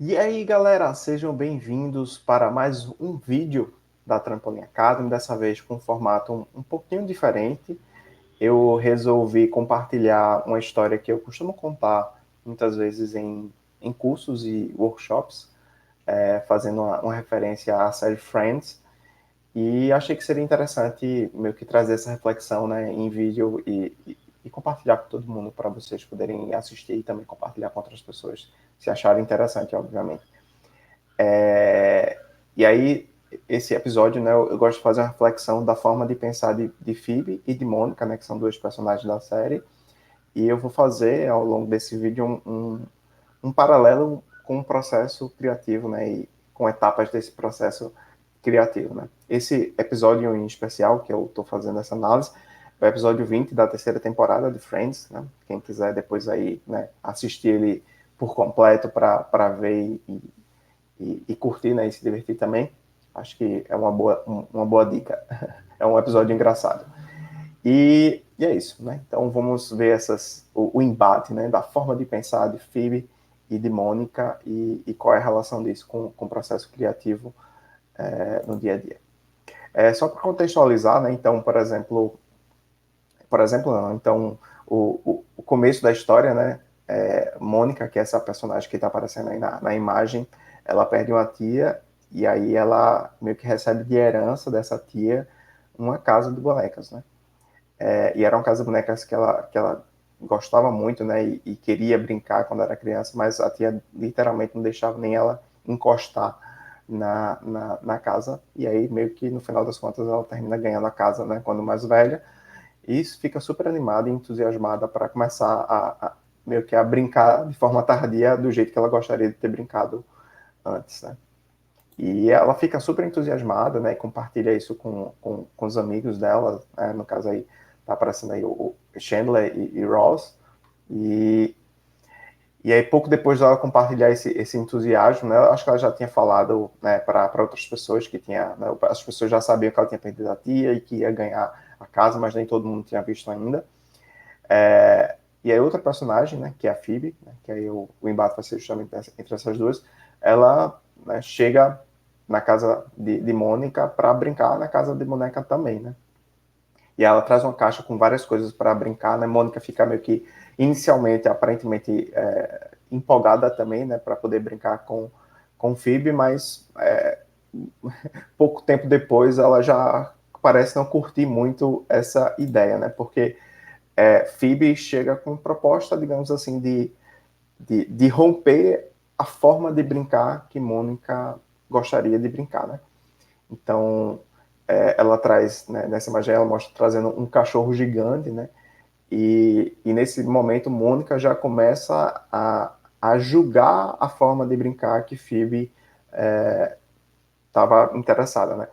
E aí, galera, sejam bem-vindos para mais um vídeo da Trampolim Academy, dessa vez com um formato um pouquinho diferente. Eu resolvi compartilhar uma história que eu costumo contar muitas vezes em cursos e workshops, fazendo uma referência à série Friends, e achei que seria interessante meio que trazer essa reflexão, né, em vídeo e compartilhar com todo mundo para vocês poderem assistir e também compartilhar com outras pessoas, se acharem interessante, obviamente. E aí, esse episódio, né, eu gosto de fazer uma reflexão da forma de pensar de Phoebe e de Mônica, né, que são dois personagens da série, e eu vou fazer, ao longo desse vídeo, um paralelo com o processo criativo, né, e com etapas desse processo criativo, né. Esse episódio em especial, que eu estou fazendo essa análise, é o episódio 20 da terceira temporada de Friends, né, quem quiser depois aí, né, assistir ele por completo para ver e curtir, né, e se divertir também, acho que é uma boa dica. É um episódio engraçado. E é isso, né? Então vamos ver o embate, né, da forma de pensar de Phoebe e de Mônica e qual é a relação disso com o processo criativo no dia a dia. Só para contextualizar, né? Então, não, então o começo da história, né? Mônica, que é essa personagem que está aparecendo aí na imagem, ela perde uma tia e aí ela meio que recebe de herança dessa tia uma casa de bonecas, né? E era uma casa de bonecas que ela gostava muito, né? E queria brincar quando era criança, mas a tia literalmente não deixava nem ela encostar na casa. E aí, meio que no final das contas, ela termina ganhando a casa, né? Quando mais velha. E fica super animada e entusiasmada para começar meio que a brincar de forma tardia do jeito que ela gostaria de ter brincado antes, né? E ela fica super entusiasmada, né? E compartilha isso com os amigos dela, né? No caso aí tá aparecendo aí o Chandler e Ross. E, e aí pouco depois dela compartilhar esse entusiasmo, né? Eu acho que ela já tinha falado, né, para outras pessoas que tinha, né, as pessoas já sabiam que ela tinha perdido a tia e que ia ganhar a casa, mas nem todo mundo tinha visto ainda. E aí outra personagem, né, que é a Phoebe, né, que aí o embate vai ser justamente entre essas duas, ela, né, chega na casa de Mônica para brincar na casa de boneca também, né? E ela traz uma caixa com várias coisas para brincar, né? Mônica fica meio que inicialmente, aparentemente empolgada também, né, para poder brincar com Phoebe, mas pouco tempo depois ela já parece não curtir muito essa ideia, né? Porque Phoebe chega com proposta, digamos assim, de romper a forma de brincar que Mônica gostaria de brincar, né? Então, ela traz, né, nessa imagem, ela mostra trazendo um cachorro gigante, né? E nesse momento, Mônica já começa a julgar a forma de brincar que Phoebe estava interessada, né?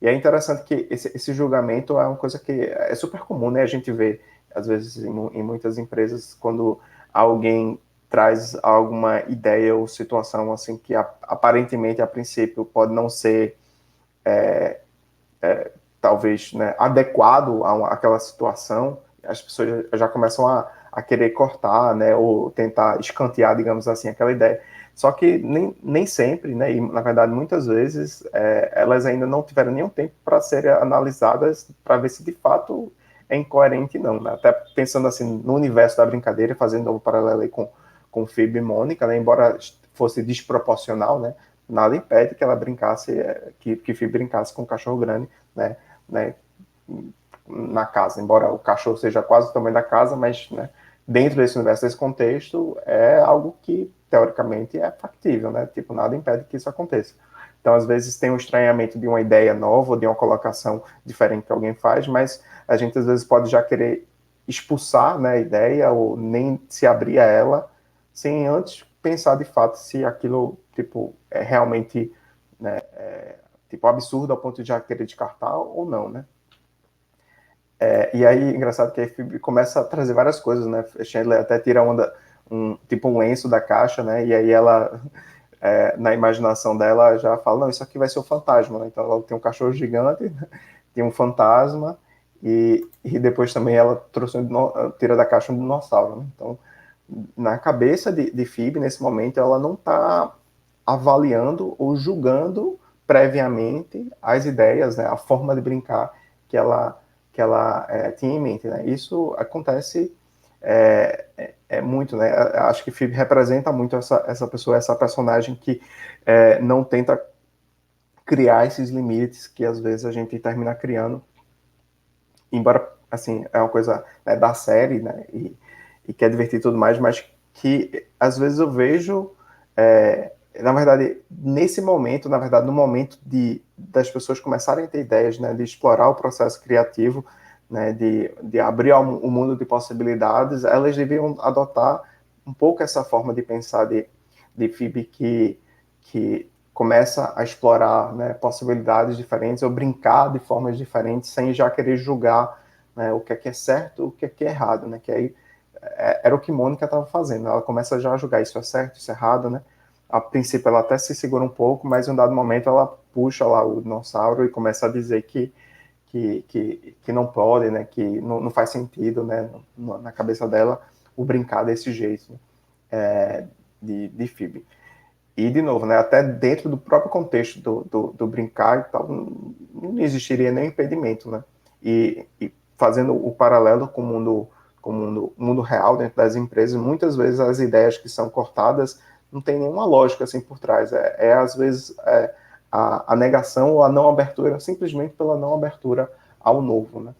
E é interessante que esse julgamento é uma coisa que é super comum, né? A gente vê, às vezes, em muitas empresas, quando alguém traz alguma ideia ou situação assim que aparentemente, a princípio, pode não ser talvez, né, adequado àquela situação, as pessoas já começam a querer cortar, né, ou tentar escantear, digamos assim, aquela ideia. Só que nem sempre, né, e na verdade muitas vezes, elas ainda não tiveram nenhum tempo para serem analisadas para ver se de fato é incoerente não, né? Até pensando assim no universo da brincadeira, fazendo um paralelo aí com Phoebe e Mônica, né, embora fosse desproporcional, né, nada impede que ela brincasse, que Phoebe brincasse com um cachorro grande, né, na casa, embora o cachorro seja quase o tamanho da casa, mas, né, dentro desse universo, desse contexto, é algo que, teoricamente, é factível, né? Tipo, nada impede que isso aconteça. Então, às vezes, tem um estranhamento de uma ideia nova, de uma colocação diferente que alguém faz, mas a gente, às vezes, pode já querer expulsar, né, a ideia ou nem se abrir a ela, sem antes pensar, de fato, se aquilo, tipo, é realmente, né, tipo, absurdo ao ponto de já querer descartar ou não, né? E aí, engraçado que a Phoebe começa a trazer várias coisas, né? Chandler até tira tipo um lenço da caixa, né? E aí ela, na imaginação dela, já fala, não, isso aqui vai ser o fantasma, né? Então ela tem um cachorro gigante, tem um fantasma, e depois também ela tira da caixa um dinossauro, né? Então, na cabeça de Phoebe, nesse momento, ela não está avaliando ou julgando previamente as ideias, né, a forma de brincar que ela tinha em mente, né? Isso acontece muito, né? Acho que Phoebe representa muito essa pessoa, essa personagem que não tenta criar esses limites que às vezes a gente termina criando, embora, assim, é uma coisa, né, da série, né, e que é divertido e tudo mais, mas que às vezes eu vejo, na verdade, nesse momento, na verdade, no momento das pessoas começarem a ter ideias, né, de explorar o processo criativo, né, de abrir o mundo de possibilidades, elas deviam adotar um pouco essa forma de pensar de Phoebe que começa a explorar, né, possibilidades diferentes ou brincar de formas diferentes sem já querer julgar, né, o que é certo, o que é errado, né, que aí era o que Mônica estava fazendo. Ela começa já a julgar isso é certo, isso é errado, né? A princípio ela até se segura um pouco, mas em um dado momento ela puxa lá o dinossauro e começa a dizer que não pode, né, que não faz sentido, né, na cabeça dela o brincar desse jeito, né, de Phoebe. E, de novo, né, até dentro do próprio contexto do brincar e tal, não existiria nenhum impedimento, né? E fazendo o paralelo com o mundo real dentro das empresas, muitas vezes as ideias que são cortadas não tem nenhuma lógica assim por trás. Às vezes, a negação ou a não abertura, simplesmente pela não abertura ao novo, né?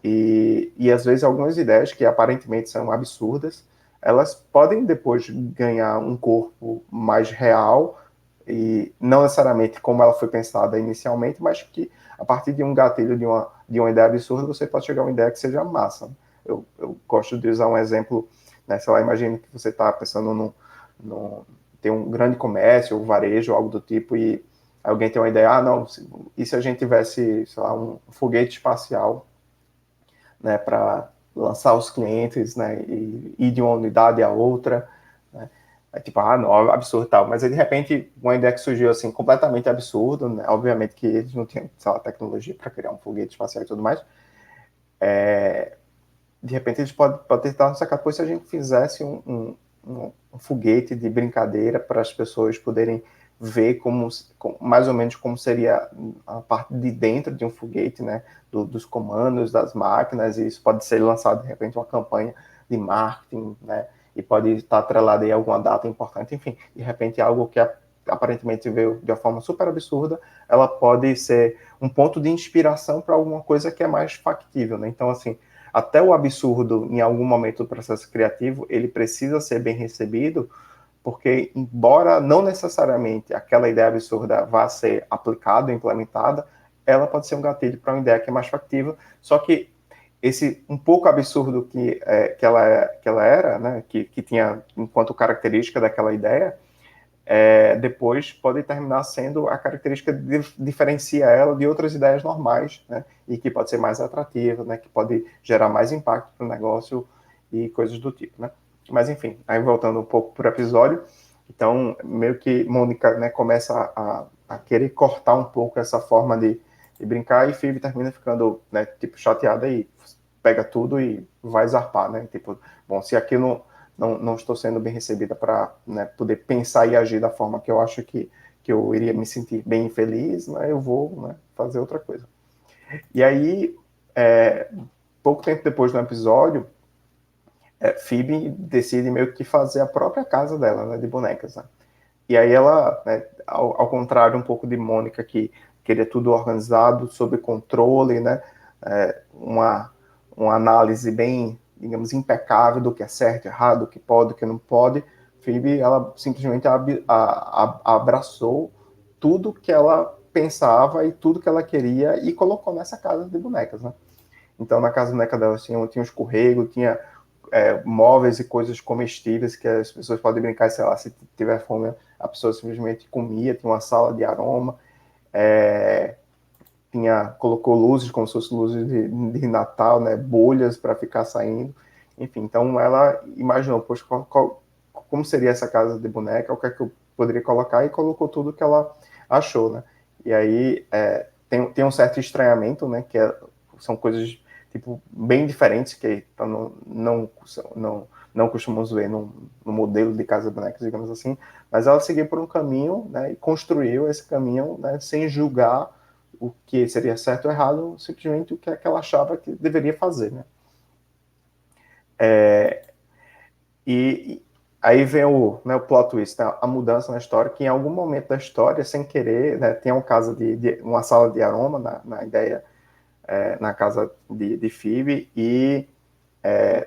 E às vezes algumas ideias que aparentemente são absurdas, elas podem depois ganhar um corpo mais real e não necessariamente como ela foi pensada inicialmente, mas que a partir de um gatilho de uma ideia absurda você pode chegar a uma ideia que seja massa. Eu gosto de usar um exemplo, né, sei lá, imagina que você está pensando tem um grande comércio ou varejo, algo do tipo, e alguém tem uma ideia, não, e se a gente tivesse, sei lá, um foguete espacial, né, para lançar os clientes, né, e ir de uma unidade a outra, né, tipo, não, absurdo tal, mas aí, de repente, uma ideia que surgiu, assim, completamente absurda, né, obviamente que eles não tinham, sei lá, tecnologia para criar um foguete espacial e tudo mais, de repente eles podem ter tentado sacar, pois se a gente fizesse um foguete de brincadeira para as pessoas poderem ver mais ou menos como seria a parte de dentro de um foguete, né, dos comandos, das máquinas, e isso pode ser lançado de repente uma campanha de marketing, né, e pode estar atrelado a alguma data importante, enfim, de repente algo que aparentemente veio de uma forma super absurda, ela pode ser um ponto de inspiração para alguma coisa que é mais factível, né? Então, assim, até o absurdo, em algum momento do processo criativo, ele precisa ser bem recebido, porque, embora não necessariamente aquela ideia absurda vá ser aplicada, implementada, ela pode ser um gatilho para uma ideia que é mais factível, só que esse um pouco absurdo que ela era, né, que tinha enquanto característica daquela ideia, depois pode terminar sendo a característica que diferencia ela de outras ideias normais, né, e que pode ser mais atrativa, né, que pode gerar mais impacto para o negócio e coisas do tipo, né. Mas enfim, aí voltando um pouco para o episódio, então meio que Mônica, né, começa a querer cortar um pouco essa forma de brincar e Phoebe termina ficando, né, tipo, chateada e pega tudo e vai zarpar, né, tipo, bom, se aqui não estou sendo bem recebida para, né, poder pensar e agir da forma que eu acho que eu iria me sentir bem feliz, né, eu vou, né, fazer outra coisa. E aí, pouco tempo depois do episódio, Phoebe decide meio que fazer a própria casa dela, né, de bonecas, né? E aí ela, né, ao contrário um pouco de Mônica, que queria tudo organizado, sob controle, né, uma análise bem, digamos, impecável do que é certo, errado, do que pode, do que não pode, Phoebe, ela simplesmente abraçou tudo que ela pensava e tudo que ela queria e colocou nessa casa de bonecas, né? Então, na casa de boneca dela tinha um escorrego, tinha móveis e coisas comestíveis que as pessoas podem brincar, sei lá, se tiver fome, a pessoa simplesmente comia, tinha uma sala de aroma, colocou luzes como se fossem luzes de Natal, né, bolhas para ficar saindo, enfim, então ela imaginou, poxa, como seria essa casa de boneca, o que é que eu poderia colocar, e colocou tudo que ela achou, né, e aí tem um certo estranhamento, né, são coisas tipo bem diferentes que não não costumamos ver no modelo de Casa de Bonecas, digamos assim, mas ela seguiu por um caminho, né, e construiu esse caminho, né, sem julgar o que seria certo ou errado, simplesmente o que é que ela achava que deveria fazer, né. E aí vem o plot twist, né, a mudança na história, que em algum momento da história, sem querer, né, tem um caso de uma sala de aroma na ideia, na casa de Phoebe, e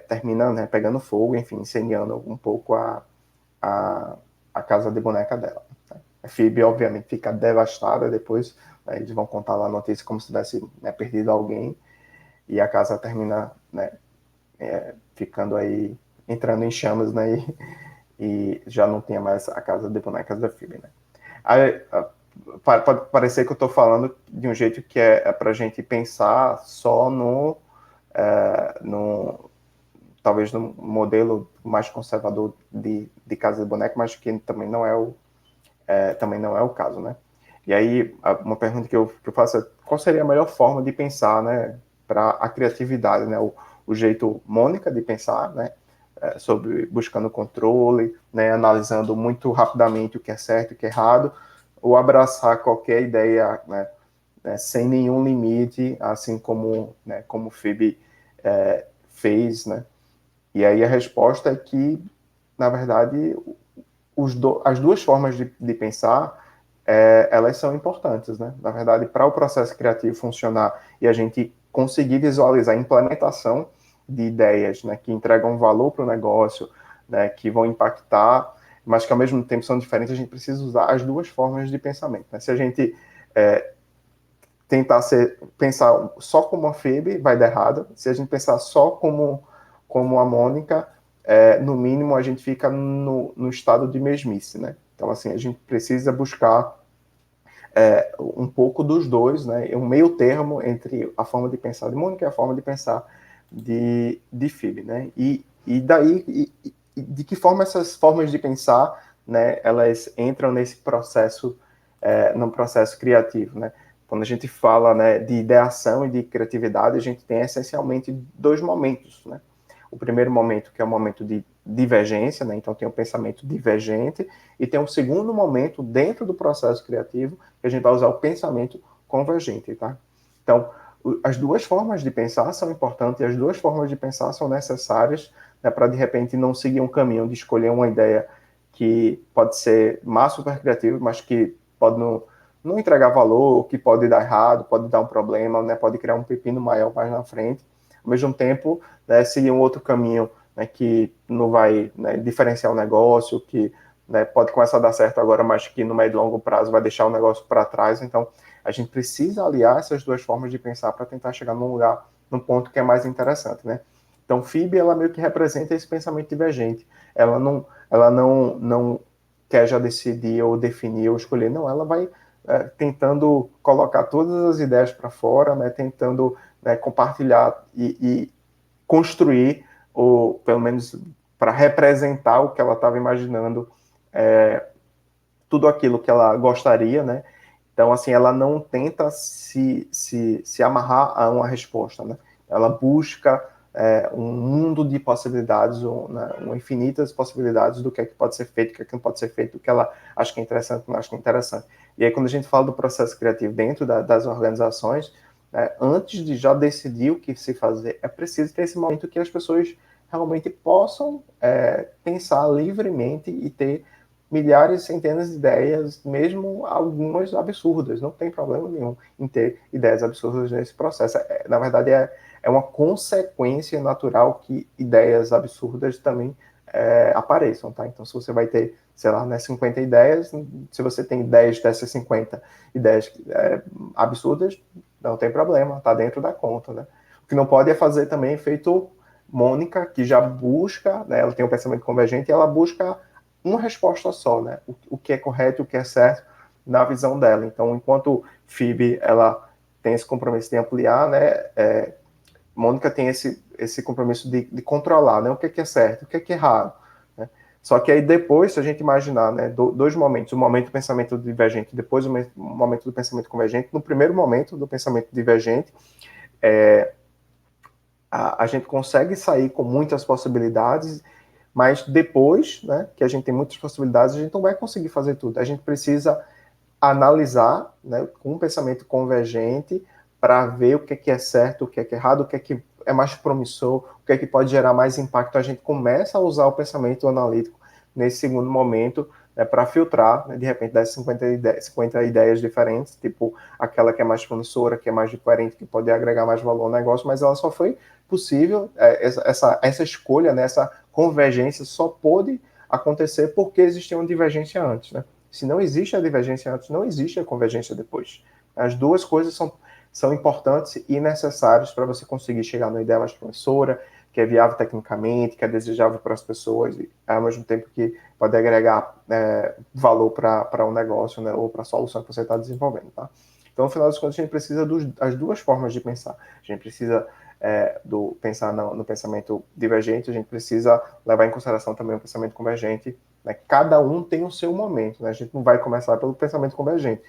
termina, né, pegando fogo, enfim, incendiando um pouco a, a casa de boneca dela. Né. A Phoebe, obviamente, fica devastada depois, né, eles vão contar lá a notícia como se tivesse, né, perdido alguém, e a casa termina, né, ficando aí, entrando em chamas, né, e já não tinha mais a casa de bonecas da Phoebe, né. Aí, pode parecer que eu estou falando de um jeito que é para a gente pensar só no talvez no modelo mais conservador de casa de boneca, mas que também não é também não é o caso, né? E aí, uma pergunta que eu faço é, qual seria a melhor forma de pensar, né, para a criatividade, né? O jeito Mônica de pensar, né? Sobre buscando controle, né, analisando muito rapidamente o que é certo e o que é errado, ou abraçar qualquer ideia, né, sem nenhum limite, assim como, né, como Phoebe fez, né? E aí a resposta é que, na verdade, as duas formas de pensar, elas são importantes, né? Na verdade, para o processo criativo funcionar e a gente conseguir visualizar a implementação de ideias, né, que entregam valor para o negócio, né, que vão impactar, mas que ao mesmo tempo são diferentes, a gente precisa usar as duas formas de pensamento. Né? Se a gente pensar só como a Phoebe, vai dar errado. Se a gente pensar só como a Mônica, no mínimo a gente fica no estado de mesmice, né? Então, assim, a gente precisa buscar um pouco dos dois, né? Um meio termo entre a forma de pensar de Mônica e a forma de pensar de Phoebe, né? E daí, de que forma essas formas de pensar, né, elas entram nesse processo, no processo criativo, né? Quando a gente fala, né, de ideação e de criatividade, a gente tem essencialmente dois momentos, né? O primeiro momento, que é o momento de divergência, né? Então tem o pensamento divergente, e tem um segundo momento dentro do processo criativo, que a gente vai usar o pensamento convergente, tá? Então, as duas formas de pensar são importantes, e as duas formas de pensar são necessárias, né, para de repente não seguir um caminho de escolher uma ideia que pode ser super criativa, mas que pode não entregar valor, que pode dar errado, pode dar um problema, né, pode criar um pepino maior mais na frente. Ao mesmo tempo, né, seguir um outro caminho, né, que não vai, né, diferenciar o negócio, que, né, pode começar a dar certo agora, mas que no médio e longo prazo vai deixar o negócio para trás. Então, a gente precisa aliar essas duas formas de pensar para tentar chegar num lugar, num ponto que é mais interessante, né? Então, Phoebe, ela meio que representa esse pensamento divergente. Ela não quer já decidir ou definir ou escolher, não, ela vai tentando colocar todas as ideias para fora, né, tentando, né, compartilhar e construir, ou pelo menos para representar o que ela estava imaginando, tudo aquilo que ela gostaria, né? Então, assim, ela não tenta se amarrar a uma resposta, né? Ela busca um mundo de possibilidades, infinitas possibilidades do que é que pode ser feito, o que é que não pode ser feito, o que ela acha que é interessante, o que não acha que é interessante. E aí, quando a gente fala do processo criativo dentro das organizações, antes de já decidir o que se fazer, é preciso ter esse momento que as pessoas realmente possam pensar livremente e ter milhares, centenas de ideias, mesmo algumas absurdas. Não tem problema nenhum em ter ideias absurdas nesse processo. Na verdade, é uma consequência natural que ideias absurdas também apareçam, tá? Então, se você vai ter, sei lá, né, 50 ideias, se você tem 10 dessas 50 ideias absurdas, não tem problema, tá dentro da conta, né? O que não pode é fazer também feito Mônica, que já busca, né, ela tem um pensamento convergente e ela busca uma resposta só, né? O que é correto, o que é certo na visão dela. Então, enquanto Phoebe, ela tem esse compromisso de ampliar, né? Mônica tem esse compromisso de controlar, né? O que é certo, o que é errado. Né? Só que aí depois, se a gente imaginar, né, dois momentos, o momento do pensamento divergente, depois o momento do pensamento convergente, no primeiro momento do pensamento divergente, a gente consegue sair com muitas possibilidades, Mas depois, né, que a gente tem muitas possibilidades, a gente não vai conseguir fazer tudo. A gente precisa analisar, né, com um pensamento convergente para ver o que é certo, o que é errado, o que é mais promissor, o que é que pode gerar mais impacto. A gente começa a usar o pensamento analítico nesse segundo momento, né, para filtrar, né, de repente, das 50 ideias diferentes, tipo aquela que é mais promissora, que é mais diferente, que pode agregar mais valor ao negócio, mas ela só foi possível, essa escolha, né, essa convergência só pôde acontecer porque existia uma divergência antes, né? Se não existe a divergência antes, não existe a convergência depois. As duas coisas são importantes e necessárias para você conseguir chegar numa ideia mais promissora, que é viável tecnicamente, que é desejável para as pessoas, e ao mesmo tempo que pode agregar valor para um negócio, né, ou para a solução que você está desenvolvendo. Tá? Então, no final das contas, a gente precisa das duas formas de pensar. A gente precisa pensar no pensamento divergente, a gente precisa levar em consideração também o pensamento convergente. Né? Cada um tem o seu momento, né? A gente não vai começar pelo pensamento convergente.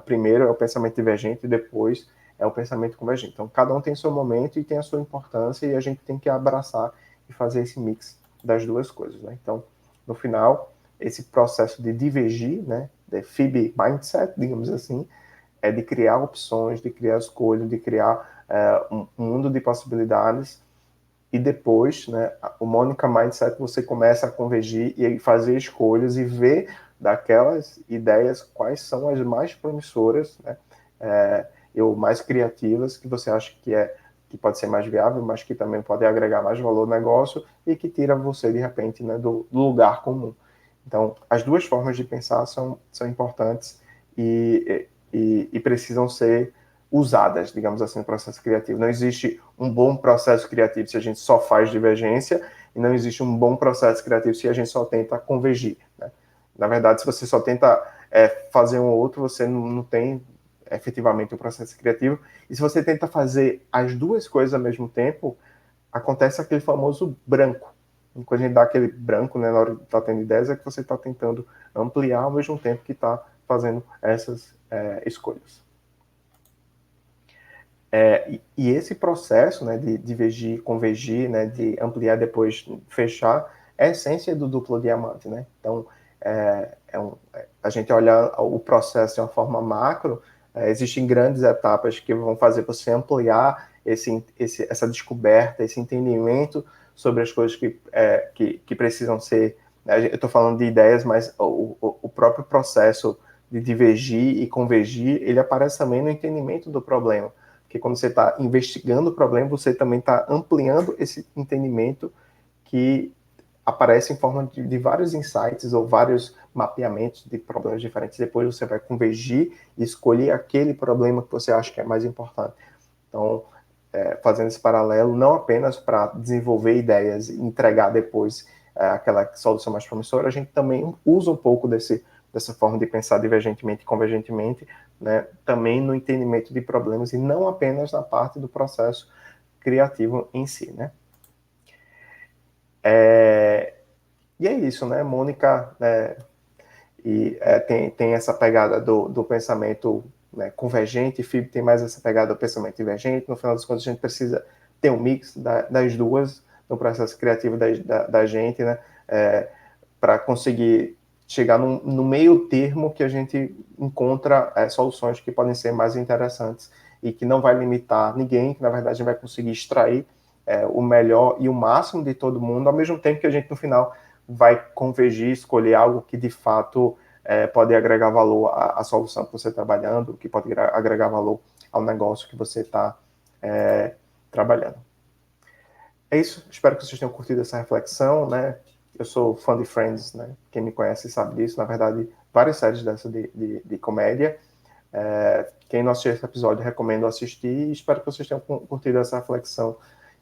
Primeiro é o pensamento divergente e depois é o pensamento convergente. Então, cada um tem seu momento e tem a sua importância e a gente tem que abraçar e fazer esse mix das duas coisas. Né? Então, no final, esse processo de divergir, né, de FIB Mindset, digamos assim, é de criar opções, de criar escolhas, de criar um mundo de possibilidades e depois, né, o Mônica Mindset, você começa a convergir e fazer escolhas e ver daquelas ideias quais são as mais promissoras, né, ou mais criativas que você acha que pode ser mais viável, mas que também pode agregar mais valor no negócio e que tira você, de repente, né, do lugar comum. Então, as duas formas de pensar são importantes e precisam ser usadas, digamos assim, no processo criativo. Não existe um bom processo criativo se a gente só faz divergência e não existe um bom processo criativo se a gente só tenta convergir. Né? Na verdade, se você só tenta fazer um ou outro, você não tem efetivamente um processo criativo. E se você tenta fazer as duas coisas ao mesmo tempo, acontece aquele famoso branco. E quando a gente dá aquele branco, né, na hora de estar tendo ideias, é que você está tentando ampliar ao mesmo tempo que está fazendo essas escolhas. E esse processo, né, de divergir, convergir, né, de ampliar depois fechar, é a essência do duplo diamante, né? Então, a gente olhar o processo de uma forma macro, existem grandes etapas que vão fazer você ampliar essa descoberta, esse entendimento sobre as coisas que precisam ser. Eu estou falando de ideias, mas o próprio processo de divergir e convergir, ele aparece também no entendimento do problema. Porque quando você está investigando o problema, você também está ampliando esse entendimento que aparece em forma de vários insights ou vários mapeamentos de problemas diferentes. Depois você vai convergir e escolher aquele problema que você acha que é mais importante. Então, fazendo esse paralelo, não apenas para desenvolver ideias e entregar depois aquela solução mais promissora, a gente também usa um pouco dessa forma de pensar divergentemente e convergentemente, né, também no entendimento de problemas e não apenas na parte do processo criativo em si, né? E é isso, né? Mônica tem essa pegada do pensamento, né, convergente, FIB tem mais essa pegada do pensamento divergente. No final das contas, a gente precisa ter um mix das duas no processo criativo da gente, né? Para conseguir chegar no meio termo que a gente encontra soluções que podem ser mais interessantes e que não vai limitar ninguém, que na verdade a gente vai conseguir extrair o melhor e o máximo de todo mundo, ao mesmo tempo que a gente no final vai convergir, escolher algo que de fato pode agregar valor à solução que você está trabalhando, que pode agregar valor ao negócio que você está trabalhando. É isso, espero que vocês tenham curtido essa reflexão, né? Eu sou fã de Friends, né? Quem me conhece sabe disso. Na verdade, várias séries dessa de comédia. Quem não assistiu esse episódio, recomendo assistir. Espero que vocês tenham curtido essa reflexão.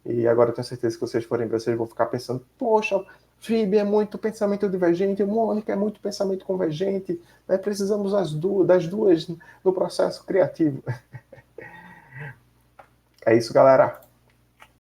E agora eu tenho certeza que vocês forem ver, vocês vão ficar pensando: poxa, FIB é muito pensamento divergente, Mônica é muito pensamento convergente. Né? Precisamos das duas no processo criativo. É isso, galera.